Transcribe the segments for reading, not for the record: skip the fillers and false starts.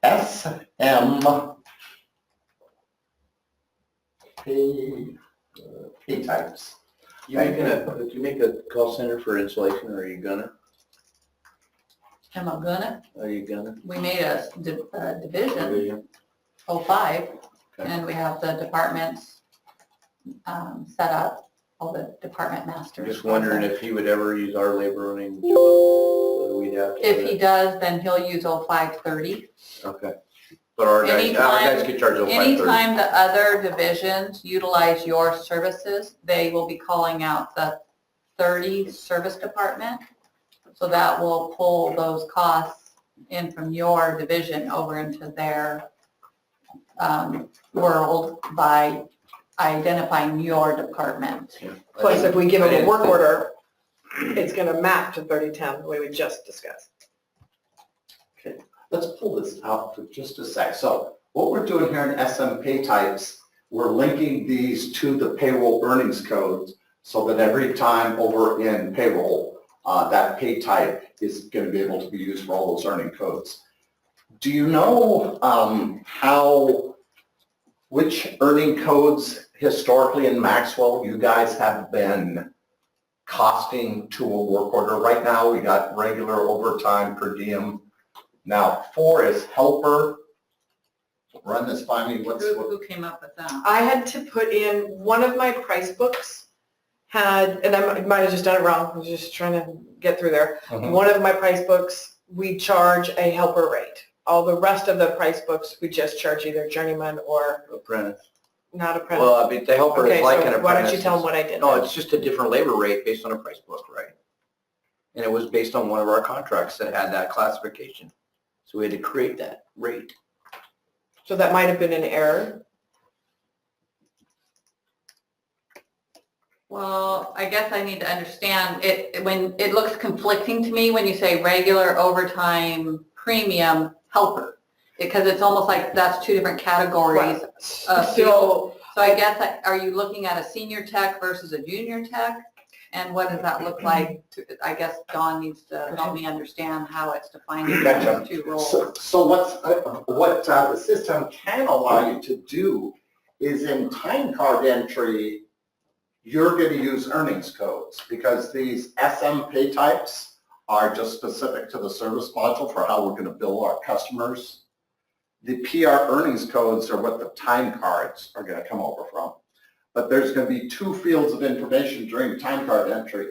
SM pay types. Did you make a call center for insulation, or are you gonna? Am I gonna? Are you gonna? We made a division 05, and we have the departments set up, all the department masters. Just wondering if he would ever use our labor running. We'd have to. If he does, then he'll use 0530. Okay. But our guys could charge 0530. Anytime the other divisions utilize your services, they will be calling out the 30 service department. So that will pull those costs in from your division over into their world by identifying your department. Yeah. Plus, if we give them a work order, it's going to map to 3010, the way we just discussed. Okay, let's pull this out for just a sec. So what we're doing here in SM pay types, we're linking these to the payroll earnings codes so that every time over in payroll, that pay type is going to be able to be used for all those earning codes. Do you know which earning codes historically in Maxwell you guys have been costing to a work order? Right now we got regular, overtime, per diem. Now 4 is helper. Run this by me. Who came up with that? I had to put in, one of my price books had, and I might have just done it wrong, I was just trying to get through there. One of my price books, we charge a helper rate. All the rest of the price books, we just charge either journeyman or Apprentice. not apprentice. Well, I mean, the helper Okay, is like an so apprentice. why don't you tell them what I did? No, it's just a different labor rate based on a price book, right? And it was based on one of our contracts that had that classification. So we had to create that rate. So that might have been an error. Well, I guess I need to understand it when it looks conflicting to me when you say regular, overtime, premium, helper, because it's almost like that's two different categories. So I guess, are you looking at a senior tech versus a junior tech? And what does that look like? I guess Dawn needs to help me understand how it's defining those two roles. So what the system can allow you to do is in time card entry, you're going to use earnings codes because these SM pay types are just specific to the service module for how we're going to bill our customers. The PR earnings codes are what the time cards are going to come over from. But there's going to be 2 fields of information during time card entry,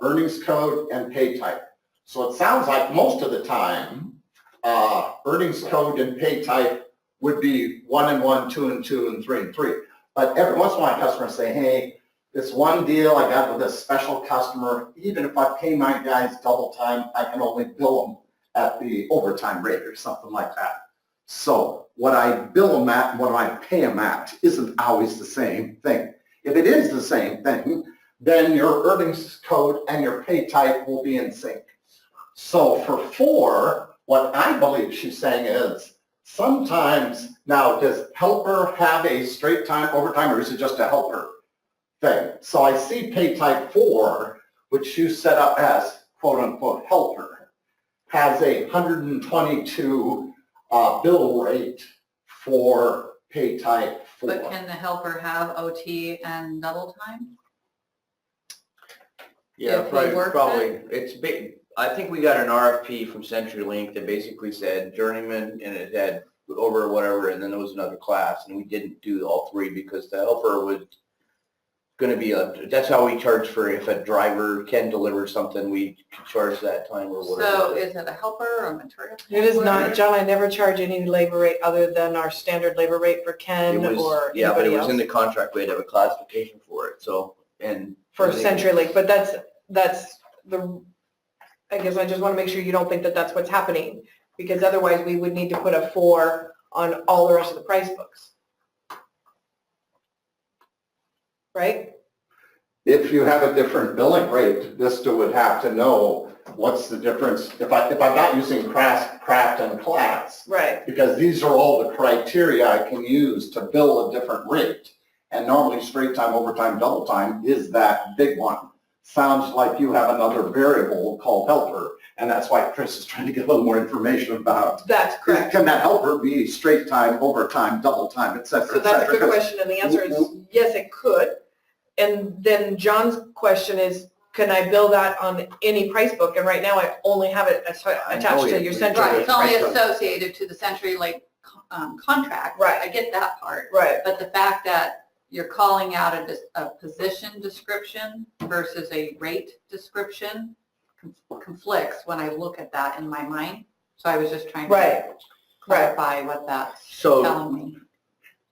earnings code and pay type. So it sounds like most of the time, earnings code and pay type would be 1 and 1, 2 and 2, and 3 and 3. But every once in a while, customers say, hey, this one deal I got with a special customer, even if I pay my guys double time, I can only bill them at the overtime rate or something like that. So what I bill them at and what I pay them at isn't always the same thing. If it is the same thing, then your earnings code and your pay type will be in sync. So for 4, what I believe she's saying is sometimes, now does helper have a straight time overtime or is it just a helper thing? So I see pay type 4, which you set up as quote unquote helper, has a 122 bill rate for pay type 4. But can the helper have OT and double time? Yeah, If they work probably. It's big. I think we got an RFP from CenturyLink that basically said journeyman and it had over whatever, and then there was another class, and we didn't do all 3 because the helper was going to be that's how we charge for if a driver can deliver something, we charge that time or whatever. So is it a helper or a material? It is not, handler? John, I never charge any labor rate other than our standard labor rate for Ken or Yeah, but it anybody was in else. the contract, we had to have a classification for it, so, and. For CenturyLink, but that's the, I guess I just want to make sure you don't think that that's what's happening, because otherwise we would need to put a 4 on all the rest of the price books. Right? If you have a different billing rate, Vista would have to know what's the difference. If I'm not using craft and class, Right. because these are all the criteria I can use to bill a different rate. And normally straight time, overtime, double time is that big one. Sounds like you have another variable called helper, And that's why Chris is trying to get a little more information about, That's correct. can that helper be straight time, overtime, double time, et cetera, So et that's a cetera? good question, and the answer is, yes, it could. And then John's question is, can I bill that on any price book? And right now, I only have it attached to your central. Right, it's only price book. associated to the CenturyLink contract. Right. I get that part. Right, But the fact that you're calling out a position description versus a rate description conflicts when I look at that in my mind. So I was just trying Right. to clarify what that's So telling me.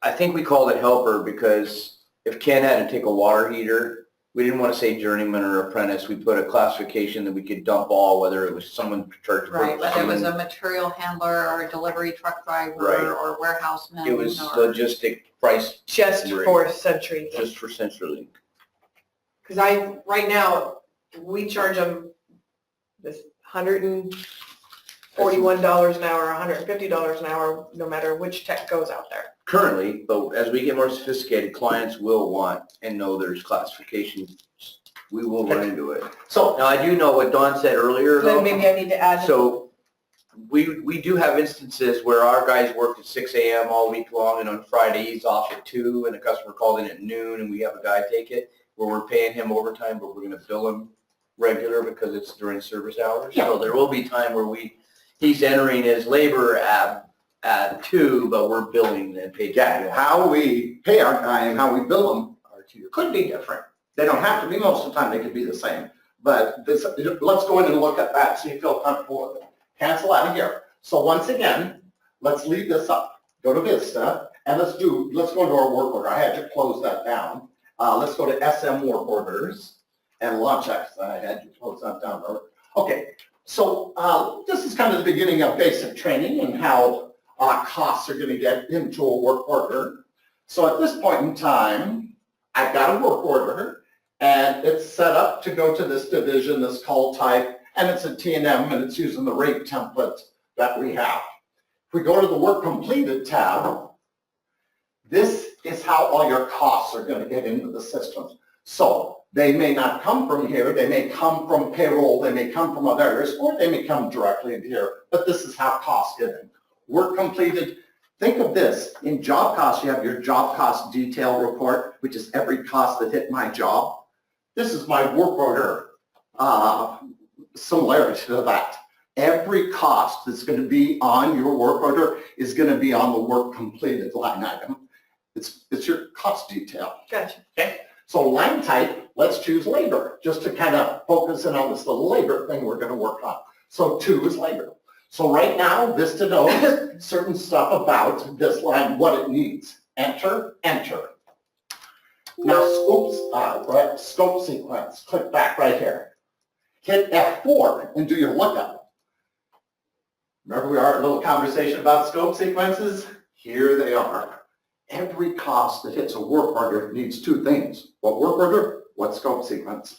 I think we called it helper because if Ken had to take a water heater, we didn't want to say journeyman or apprentice. We put a classification that we could dump all, whether it was someone charged. Right, whether it was a material handler or a delivery truck driver Right. or warehouseman. It was or- logistic price just for Century. just for CenturyLink. Because right now, we charge them this $141 an hour, $150 an hour, no matter which tech goes out there. Currently, but as we get more sophisticated, clients will want and know there's classifications. We will run into it. So, Now, I do know what Dawn said earlier, Then though. maybe I need to add. So we do have instances where our guys work at 6 a.m. all week long, and on Friday he's off at 2, and the customer called in at noon, and we have a guy take it, where we're paying him overtime, but we're going to bill him regular because it's during service hours. Yeah. So there will be time where he's entering his labor at 2, but we're billing and paying. yeah, how we pay our guy and how we bill them could be different. They don't have to be, most of the time they could be the same. But this, let's go in and look at that so you feel comfortable with it. Cancel out of here. So once again, let's leave this up. Go to Vista and let's go into our work order. I had to close that down. Let's go to SM work orders and launch X. I had to close that down. Okay, so this is kind of the beginning of basic training and how costs are going to get into a work order. So at this point in time, I've got a work order and it's set up to go to this division, this call type, and it's a T&M and it's using the rate template that we have. If we go to the work completed tab, this is how all your costs are going to get into the system. So they may not come from here, they may come from payroll, they may come from other areas, or they may come directly into here, but this is how costs get in. Work completed, think of this, in job costs you have your job cost detail report, which is every cost that hit my job. This is my work order similarity to that. Every cost that's going to be on your work order is going to be on the work completed line item. It's your cost detail. Gotcha. Okay, so line type, let's choose labor, just to kind of focus in on this little labor thing we're going to work on. So 2 is labor. So right now, Vista knows certain stuff about this line, what it needs. Enter, enter. Now scope sequence, click back right here. Hit F4 and do your lookup. Remember our little conversation about scope sequences? Here they are. Every cost that hits a work order needs 2 things. What work order? What scope sequence?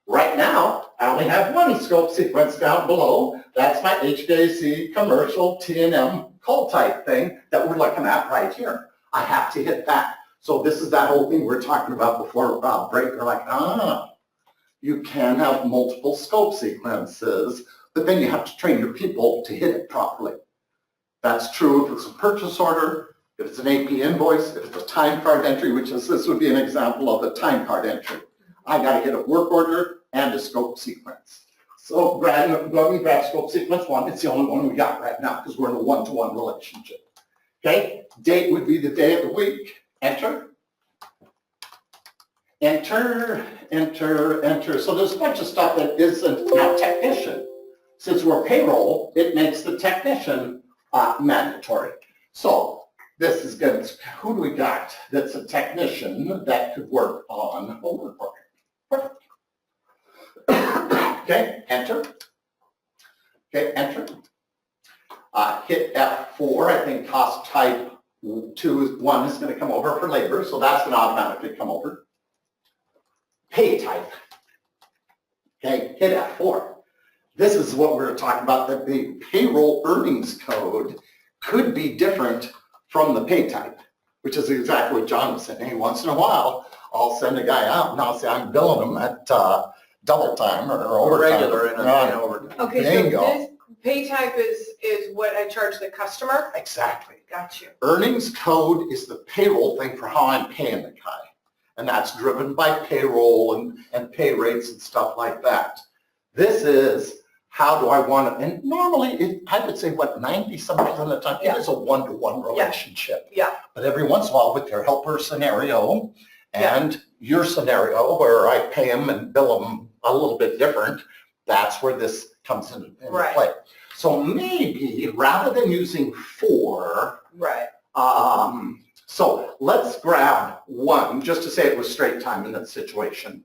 Right now, I only have one scope sequence down below. That's my HVAC commercial T&M call type thing that we're looking at right here. I have to hit that. So this is that whole thing we were talking about before break. We're like, you can have multiple scope sequences, but then you have to train your people to hit it properly. That's true if it's a purchase order, if it's an AP invoice, if it's a time card entry, which is, this would be an example of a time card entry. I got to hit a work order and a scope sequence. So grab scope sequence 1. It's the only one we got right now because we're in a one-to-one relationship. Okay, date would be the day of the week. Enter. Enter, enter, enter. So there's a bunch of stuff that isn't now technician. Since we're payroll, it makes the technician mandatory. So this is good. Who do we got that's a technician that could work on a work order? Perfect. Okay, enter. Okay, enter. Hit F4. I think cost type 1 is going to come over for labor, so that's going to automatically come over. Pay type. Okay, hit F4. This is what we were talking about, that the payroll earnings code could be different from the pay type, which is exactly what John was saying. Hey, once in a while, I'll send a guy out and I'll say I'm billing them at double time or Or overtime. regular and overtime. Okay, so Bingo. this pay type is what I charge the customer? Exactly. Got you. Earnings code is the payroll thing for how I'm paying the guy. And that's driven by payroll and pay rates and stuff like that. This is how do I want to, and normally I would say 90-some% of the time, Yeah. it is a one-to-one relationship. Yeah. But every once in a while with your helper scenario and your scenario where I pay them and bill them a little bit different, that's where this comes into Right. play. So maybe rather than using 4, Right. so let's grab 1, just to say it was straight time in that situation.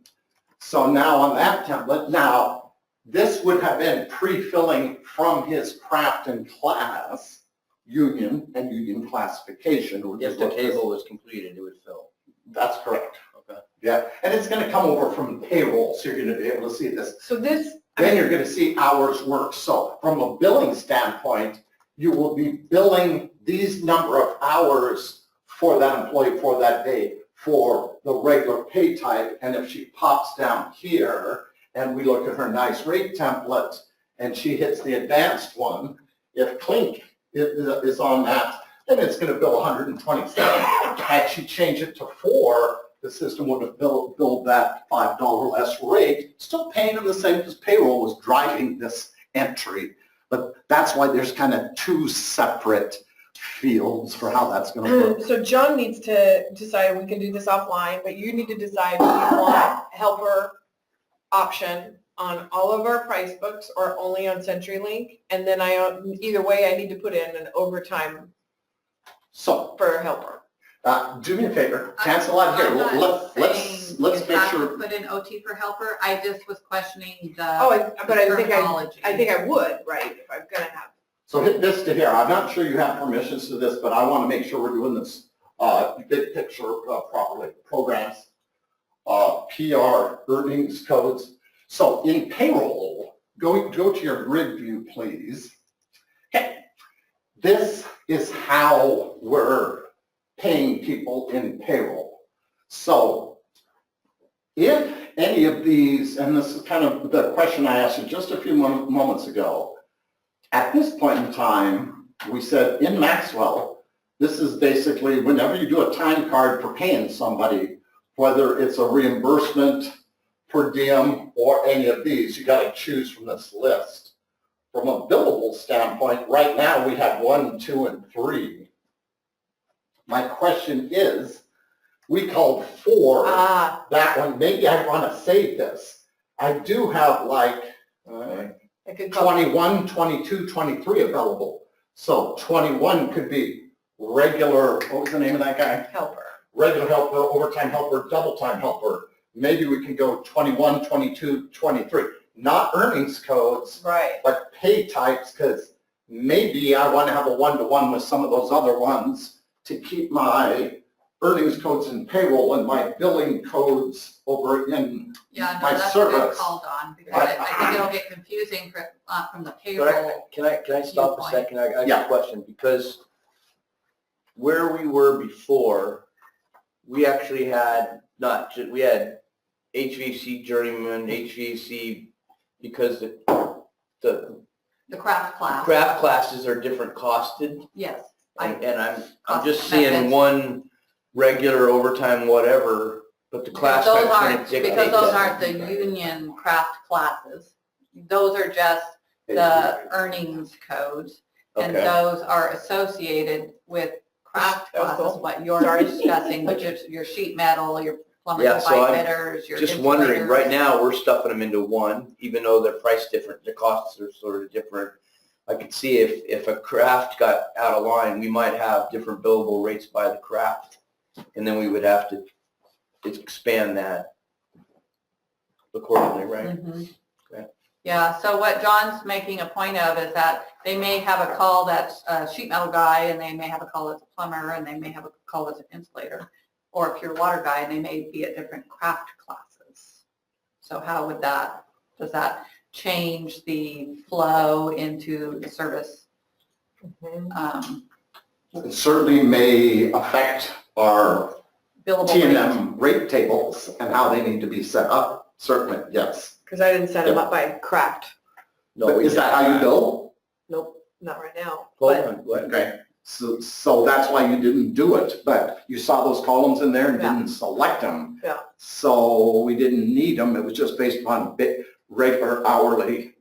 So now on that template, now this would have been pre-filling from his craft and class, union and union classification. which If is the what this- table was completed, it would fill. That's correct. Okay. Yeah, and it's gonna come over from payroll, so you're gonna be able to see this. So this, Then you're gonna see hours worked. So from a billing standpoint, you will be billing these number of hours for that employee for that day for the regular pay type. And if she pops down here and we look at her nice rate template and she hits the advanced one, if Clink is on that, then it's gonna bill 127. Had she changed it to 4, the system would have billed that $5 less rate, still paying them the same as payroll was driving this entry. But that's why there's kind of 2 separate fields for how that's going to work. so John needs to decide, we can do this offline, but you need to decide if you want helper option on all of our price books or only on CenturyLink. And then either way, I need to put in an overtime So for a helper. do me a favor, cancel out here. I'm not Let's saying make you have to sure. put in OT for helper. I just was questioning Oh, but I think terminology. I think I would, right, if I'm gonna have. So hit this to here. I'm not sure you have permissions to this, but I want to make sure we're doing this big picture properly. Programs, PR, earnings codes. So in payroll, go to your grid view, please. Okay. This is how we're paying people in payroll. So if any of these, and this is kind of the question I asked you just a few moments ago, at this point in time, we said in Maxwell, this is basically whenever you do a time card for paying somebody, whether it's a reimbursement, per diem, or any of these, you got to choose from this list. From a billable standpoint, right now we have 1, 2, and 3. My question is, we called 4 that one. Maybe I want to save this. I do have like I could call 21, 22, 23 available. So 21 could be regular, what was the name of that guy? helper. Regular helper, overtime helper, double time helper. Maybe we can go 21, 22, 23. Not earnings codes, Right. but pay types, because maybe I want to have a one-to-one with some of those other ones to keep my earnings codes in payroll and my billing codes over in Yeah, my no, that's a good service. call, Don, because I think it'll get confusing from the payroll. But can I stop a Viewpoint. second? I got Yeah. a question, because where we were before, we actually had we had HVAC journeyman, HVAC, because the The craft class. craft classes are different costed, Yes. and I'm Cost just seeing methods. one regular overtime whatever, but the class Those type's gonna aren't, dictate because those that. aren't the union craft classes. Those are just the earnings codes, and Okay. those are associated with craft That was classes, cool. what you're Sorry. discussing, which is your sheet metal, your plumbers Yeah, and so pipe I'm fitters, your Just wondering, insulators. right now, we're stuffing them into one, even though they're priced different, the costs are sort of different. I could see if a craft got out of line, we might have different billable rates by the craft, and then we would have to expand that accordingly, right? Mhm. Okay. Yeah, so what John's making a point of is that they may have a call that's a sheet metal guy, and they may have a call that's a plumber, and they may have a call that's an insulator, or a pure water guy, and they may be at different craft classes. So how would does that change the flow into the service? It certainly may affect our Billable rate? T&M rate tables and how they need to be set up. certainly, yes. Because I didn't set them up by craft. No, But we is that how you bill? Nope, not right now. Hold But on, what? Okay, so that's why you didn't do it, but you saw those columns in there and Yeah. didn't select them. Yeah. So we didn't need them, it was just based upon regular hourly,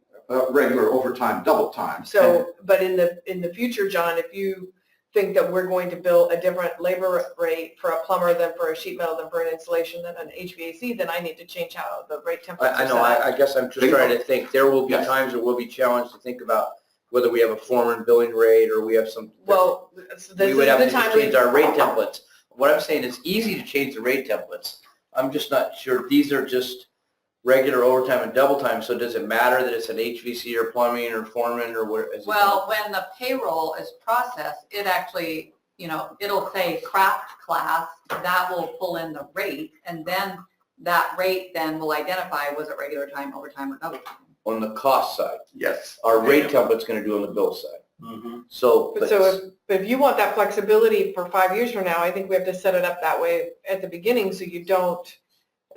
regular overtime, double time. So, but in the future, John, if you think that we're going to bill a different labor rate for a plumber than for a sheet metal, than for an installation, than an HVAC, then I need to change how the rate templates are I know, set up. I guess I'm just trying to think, there will be Yes. times that we'll be challenged to think about whether we have a foreman billing rate or we have some. Well, this is We would have the to just time change our rate templates. What I'm saying is easy to change the rate templates. I'm just not sure, these are just regular overtime and double time, so does it matter that it's an HVC or plumbing or foreman or what? Is it? Well, when the payroll is processed, it actually, it'll say craft class, that will pull in the rate, and then that rate then will identify, was it regular time, overtime, or double time? On the cost side, Yes. our rate template's gonna do on the bill side. So, But so if you want that flexibility for 5 years from now, I think we have to set it up that way at the beginning so you don't,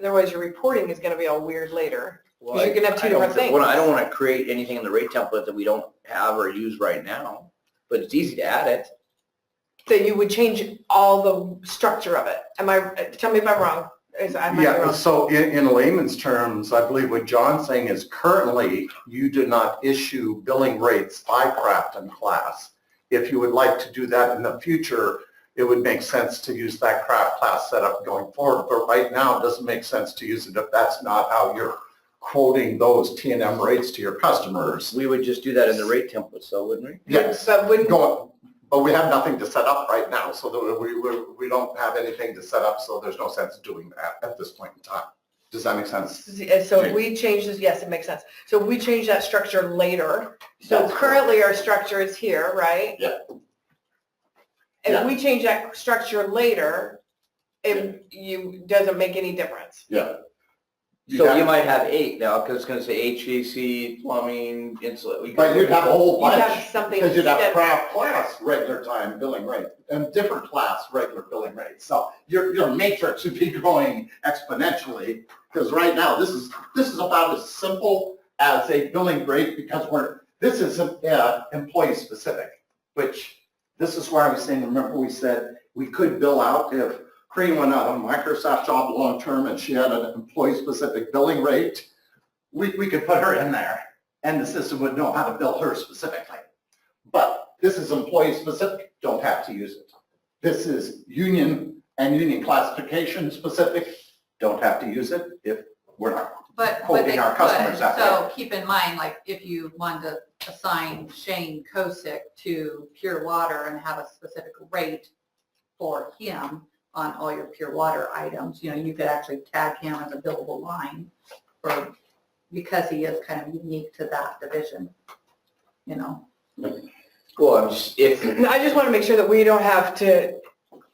otherwise your reporting is gonna be all weird later. well, Because you can have two I don't different think- things. I don't wanna create anything in the rate template that we don't have or use right now, but it's easy to add it. So you would change all the structure of it. Tell me if I'm wrong. I might be Yeah, wrong. so in layman's terms, I believe what John's saying is currently you do not issue billing rates by craft and class. If you would like to do that in the future, it would make sense to use that craft class setup going forward. But right now, it doesn't make sense to use it if that's not how you're quoting those T&M rates to your customers. We would just do that in the rate templates though, wouldn't we? Yes, But wouldn't, but we have nothing to set up right now, so that we don't have anything to set up, so there's no sense doing that at this point in time. Does that make sense? so if we change this, yes, it makes sense. So if we change that structure later, so That's currently our structure is here, right? Yeah. If Yeah. we change that structure later, it doesn't make any difference. Yeah. So you might have 8 now, because it's gonna say HVAC, plumbing, insulation. But you'd have a whole You'd have bunch, something because you'd have instead- craft class regular time billing rate, and different class regular billing rate. So your matrix would be growing exponentially, because right now, this is about as simple as a billing rate, because this isn't employee specific, which, this is why I was saying, remember we said we could bill out if Crane went out on a Microsoft job long-term and she had an employee-specific billing rate, we could put her in there and the system would know how to bill her specifically. But this is employee-specific, don't have to use it. This is union and union classification specific, don't have to use it if we're not But they quoting our customers could, that way. so keep in mind, like, if you wanted to assign Shane Kosick to Pure Water and have a specific rate for him on all your Pure Water items, you could actually tag him as a billable line because he is kind of unique to that division, Well, I'm just, I just want to make sure that we don't have to,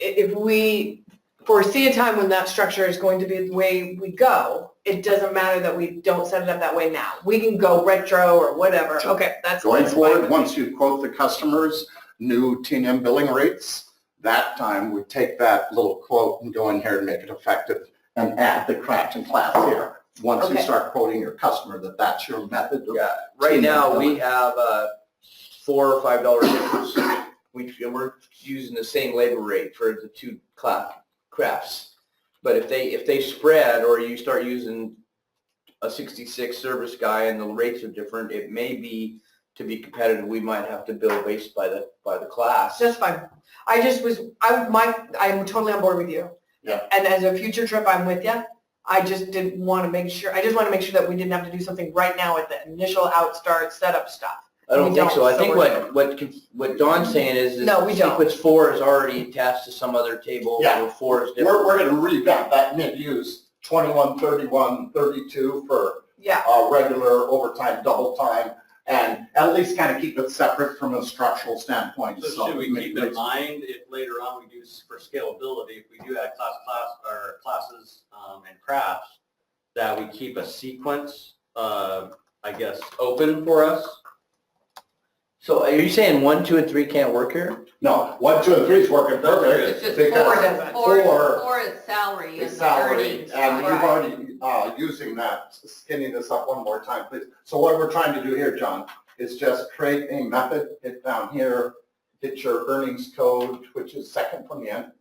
if we foresee a time when that structure is going to be the way we go, it doesn't matter that we don't set it up that way now. We can go retro or whatever. Okay, that's Going fine forward, with once you quote the customers new T&M billing rates, that time we take that little quote and go in here and make it effective and add the craft and class here. Once you Okay. start quoting your customer that that's your method of. yeah, right now, we have $4 or $5 difference. We're using the same labor rate for the two crafts. But if they spread, or you start using a 66 service guy and the rates are different, it may be, to be competitive, we might have to bill based by the class. That's fine. I'm totally on board with you. Yeah. And as a future trip, I'm with you. I just didn't want to make sure, that we didn't have to do something right now at the initial outstart setup stuff. I don't We think so. don't, I so think we're what Dawn's saying is No, we don't. sequence 4 is already attached to some other table. Yeah. Where 4 is different. We're gonna revamp that mid-use 21, 31, 32 for Yeah, regular overtime, double time, and at least kind of keep it separate from a structural standpoint. So should we keep in mind if later on we do, for scalability, if we do add classes and crafts, that we keep a sequence, I guess, open for us? So are you saying 1, 2, and 3 can't work here? No, 1, 2, and 3 is working perfect. It's just Because four is salary and It's the salary, earnings. and you've Right. already, using that, skinning this up one more time, please. So what we're trying to do here, John, is just create a method, hit down here, hit your earnings code, which is second from the end.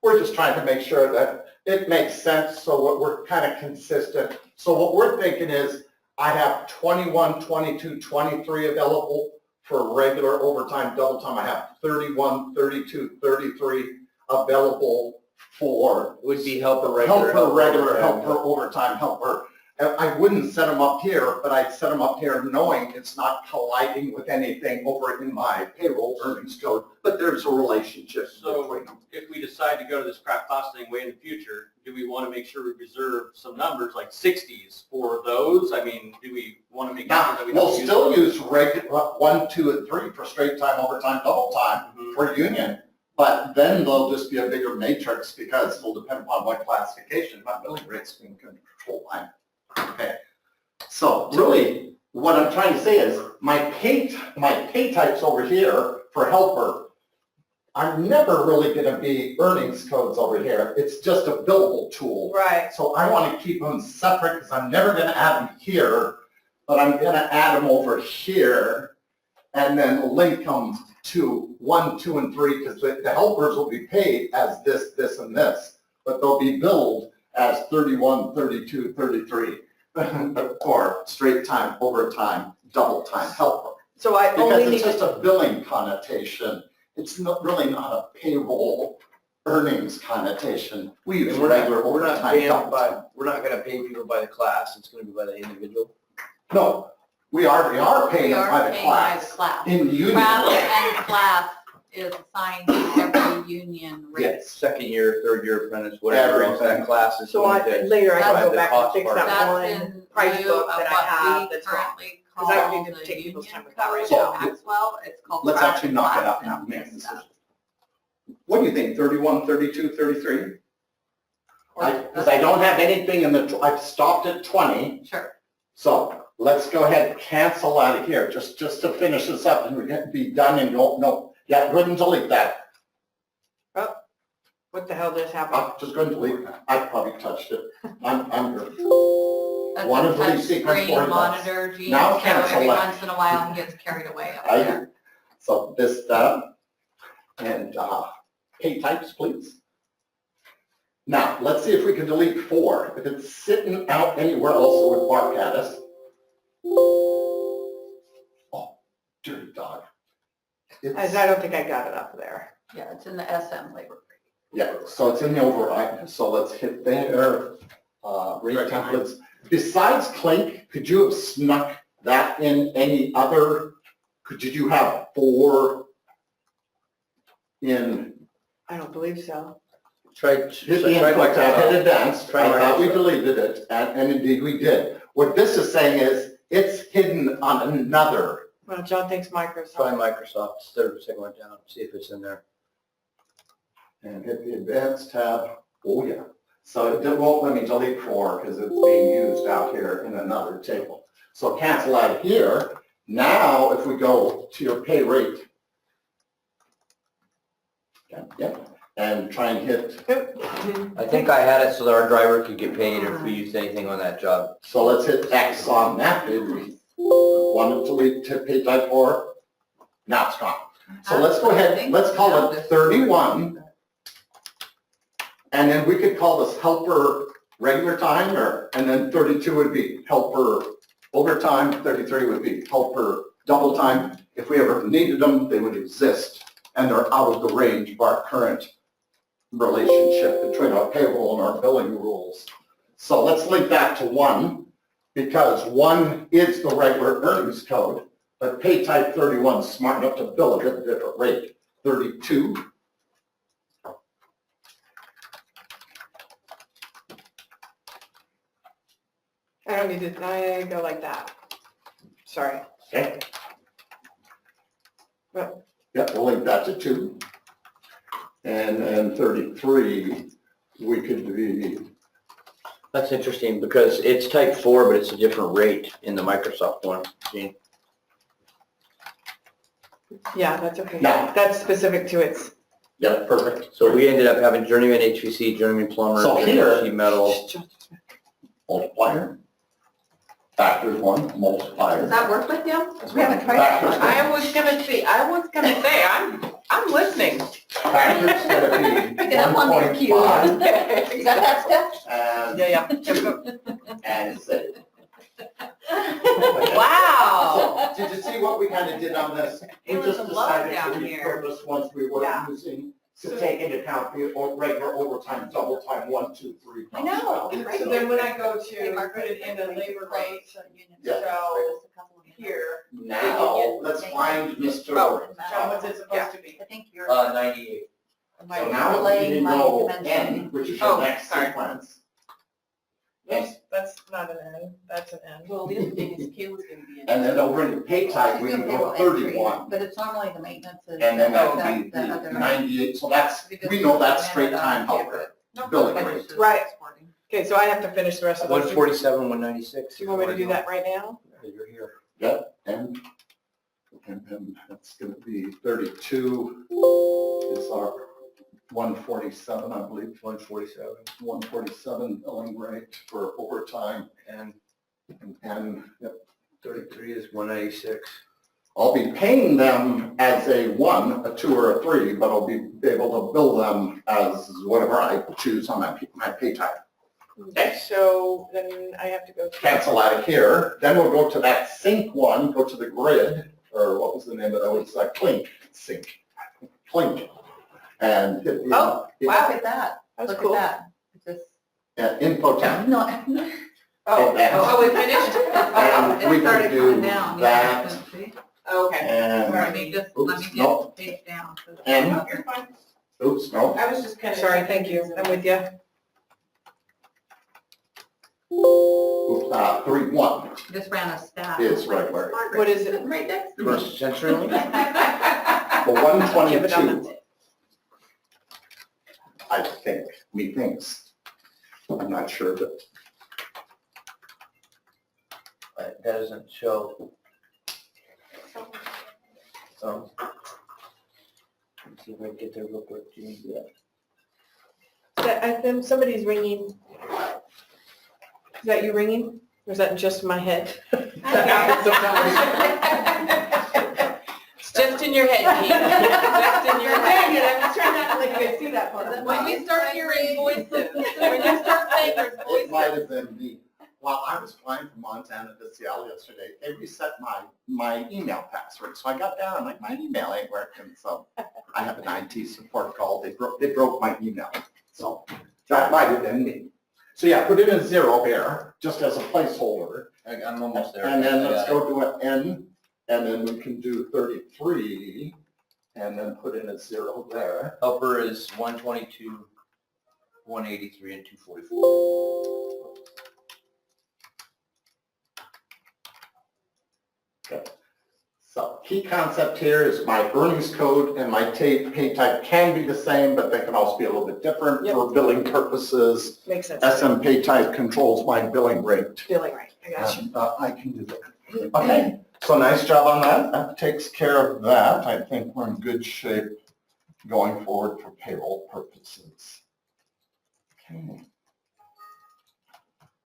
We're just trying to make sure that it makes sense, so we're kind of consistent. So what we're thinking is, I have 21, 22, 23 available for regular overtime, double time. I have 31, 32, 33 available for It would be helper, regular. helper, overtime helper. I wouldn't set them up here, but I'd set them up here knowing it's not colliding with anything over in my payroll earnings code, but there's a relationship So between them. if we decide to go to this craft costing way in the future, do we want to make sure we reserve some numbers like 60s for those? I mean, do we want to make sure Now, that we we'll don't use still use regular 1, 2, and 3 for straight time, overtime, double time Mhm. for union, but then there'll just be a bigger matrix because it'll depend upon what classification, my billing rates can control line. Okay, so really, what I'm trying to say is, my pay types over here for helper are never really gonna be earnings codes over here. It's just a billable tool. Right. So I want to keep them separate because I'm never going to add them here, but I'm going to add them over here and then link them to 1, 2, and 3 because the helpers will be paid as this, this, and this, but they'll be billed as 31, 32, 33, or straight time, overtime, double time helper. So I Because only it's need just to, a billing connotation. It's not really not a payroll earnings connotation. We use And we're regular not overtime. paying double by, time. we're not gonna pay people by the class, it's gonna be by the individual. No, we are paying We them are by the paying by the class. class. In the union. Craft and class is assigned to every union rate. Yes. Second year, third year apprentice, whatever else that Everything. class is so going I, to. later I can Right, go the back and cost fix part. that That's one in price lieu book of that I what have we that's wrong. currently 'Cause I would call need to the take union people's time with code that right now. in Maxwell. It's called Let's craft actually knock it class out now, and make a it's, decision. What do you think, 31, 32, 33? Because I don't have anything in the, I've stopped at 20. Sure. So let's go ahead and cancel out of here, just to finish this up and we're going to be done and no, yeah, go ahead and delete that. What the hell just happened? I'm just going to delete that. I probably touched it. I'm good. That's One a of these touch sequence screen forward monitor, Gene, Now so cancel every that. once in a while he gets carried away up I there. So this done. And pay types, please. Now, let's see if we can delete 4. If it's sitting out anywhere else, it would bark at us. Oh, dirty dog. As I don't think I got it up there. Yeah, it's in the SM labor rate. Yeah, so it's in the override. So let's hit there. Rate templates. Besides Clink, could you have snuck that in any other? Did you have 4 in? I don't believe so. Hit the input tab, hit advanced. Try I thought we Microsoft. deleted it, and indeed we did. What this is saying is, it's hidden on another. Well, John thinks Try Microsoft. Microsoft, instead of the second one down, see if it's in there. And hit the advanced tab. Oh, yeah. So it won't let me delete 4 because it's being used out here in another table. So cancel out of here. Now, if we go to your pay rate. Yep. And try and hit, I think I had it so that our driver could get paid if we used anything on that job. so let's hit X on that. Did we want to delete pay type 4? Now it's gone. So let's go ahead, let's call it 31. And then we could call this helper regular time, and then 32 would be helper overtime, 33 would be helper double time. If we ever needed them, they would exist, and they're out of the range of our current relationship between our payroll and our billing rules. So let's link that to 1, because 1 is the regular earnings code, but pay type 31 is smart enough to bill it at a different rate. 32. I don't need to, I go like that. Sorry. Okay. Well- Yep, we'll link that to 2. And then 33, we could be, That's interesting because it's type 4, but it's a different rate in the Microsoft one, Gene. Yeah, that's okay. Yeah. That's specific to its. Yeah, perfect. So we ended up having journeyman HVC, journeyman plumber, So journeyman here- sheet metal. Multiplier. Factors one, Does multiplier. that work with you? We haven't tried Factors. that. I was gonna say, I'm listening. Factors gonna be I'm on your cue. 1.5 You got that, Steph? and, Yeah. and say. Wow. So, did you see what we kind of did on this? We It was just a lot decided down to here. repurpose ones we were Yeah. using to take into account the regular overtime, double time, 1, 2, 3. I know. So then when I go to put it in a labor rate, Yeah. so here, Now, let's find Mr. John, what's it supposed to be? I think you're. 98. So now we Relaying need to my go dimension. N, which is your Oh, next sorry. sequence. That's not an N, that's an N. Well, the other thing is Q was gonna be in. And then over in the pay type, we can go 31. But it's normally the maintenance is. And then that that- would be that the other- 98, so that's, we know that's straight time helper. billing rate. Right. Okay, so I have to finish the rest of those. 147, 196. Do you want me to do that right now? You're here. Yep, and then that's gonna be 32 is our 147, I believe, 147 billing rate for overtime. And And yep, 33 is 196. I'll be paying them as a 1, a 2, or a 3, but I'll be able to bill them as whatever I choose on my pay type. Okay, so then I have to go to. Cancel out of here, then we'll go to that sync one, go to the grid, or what was the name of it? It was Clink, sync, Clink. And hit the. Oh, Look at that. That was Look cool. at that. It's just, Info tab. no. Oh, we finished? And we It started can do coming down. Yeah, that. see? Okay. And, Let me just, let me Oops, no. get page down. And- No, you're fine. oops, no. I was just kind of. Sorry, thank you. I'm with you. Oops, 3-1 Just ran a stat. is regular. What is it? Right next to me. First century. The Yeah, but 122, I think, methinks. I'm not sure, but That doesn't show. Let's see if I can get there real quick. Do you need that? Then somebody's ringing. Is that you ringing? Or is that just my head? That happens sometimes. It's just in your head, Dean. Just in your head. I'm just trying not to let you guys see that part. When you start hearing voices, when you start saying there's it voices. might have been me. While I was flying from Montana to Seattle yesterday, they reset my email password. So I got down, I'm like, my email ain't working. So I have an IT support call. They broke my email. So that might have been me. So yeah, put in a 0 here, just as a placeholder. I'm almost there. And then I let's got it. go to an N, and then we can do 33, and then put in a 0 there. Helper is 122, 183, and 244. So key concept here is my earnings code and my pay type can be the same, but they can also be a little bit different Yep. for billing purposes. Makes sense. SM pay type controls my billing rate. Feeling right. I got you. And, I can do that. Okay, so nice job on that. That takes care of that. I think we're in good shape going forward for payroll purposes. Okay.